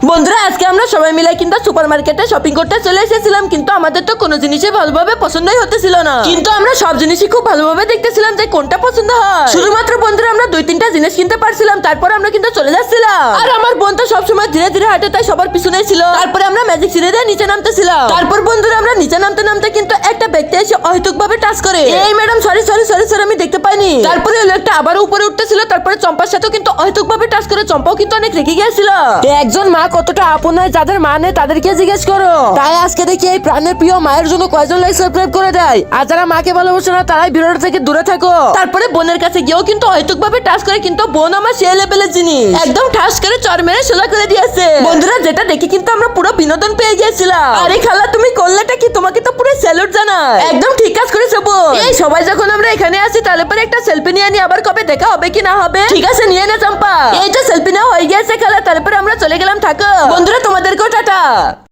বন্ধুরা আজকে আমরা সবাই মিলে কিন্তু সুপারমার্কেটে শপিং করতে চলে এসেছিলাম, কিন্তু আমাদের তো কোনো জিনিসই ভালোভাবে পছন্দই হতেছিল না। কিন্তু আমরা সব জিনিসই খুব ভালোভাবে দেখতেছিলাম যে কোনটা পছন্দ হয়। শুধুমাত্র বন্ধুরা আমরা 2-3টা জিনিস কিনতে পারছিলাম, তারপর আমরা কিন্তু চলে যাচ্ছিলাম। আর আমার বোন তো সবসময় ধীরে ধীরে হাঁটে, তাই সবার পিছনে ছিল। তারপরে আমরা ম্যাজিক সিঁড়ি দিয়ে নিচে নামতেছিলাম। তারপর বন্ধুরা আমরা নিচে নামতে নামতে কিন্তু একটা ব্যক্তি এসে অহেতুকভাবে টাচ করে, এই madam sorry sorry sorry sorry আমি দেখতে পাইনি। তারপরে ওই লোকটা আবার উপরে উঠতেছিল, তারপরে চম্পার সাথেও কিন্তু অহেতুকভাবে টাচ করে চম্পাও কিন্তু অনেক রেগে গিয়েছিল। একজন মা কতটা আপন হয়, যাদের মা নেই তাদেরকে জিজ্ঞেস করো। তাই আজকে দেখি এই প্রাণের প্রিয় মায়ের জন্য কয়জন লাইক সাবস্ক্রাইব করে দেয়, আর যারা মাকে ভালোবাসে না তারাই ভিডিওটা থেকে দূরে থাকো। তারপরে বোনের কাছে গিয়েও কিন্তু অহেতুকভাবে টাচ করে, কিন্তু বোন আমার সেই লেভেলের জিনিস একদম ঠাস করে চর মেরে সোজা করে দিয়েছে। বন্ধুরা যেটা দেখে কিন্তু আমরা পুরো বিনোদন পেয়ে গিয়েছিলাম। আরে খালা তুমি করলেটা কি, তোমাকে তো পুরো স্যালুট জানাই, একদম ঠিক কাজ করেছো বোন। এই সবাই যখন আমরা এখানে আসি তাহলে পরে একটা সেলফি নিয়ে নি, আবার কবে দেখা হবে কি না হবে। ঠিক আছে নিয়ে নে চম্পা, এই তো সেলফি নেওয়া হয়ে গিয়েছে খালা, তারপরে আমরা চলে গেলাম থাকো। বন্ধুরা তোমাদেরকেও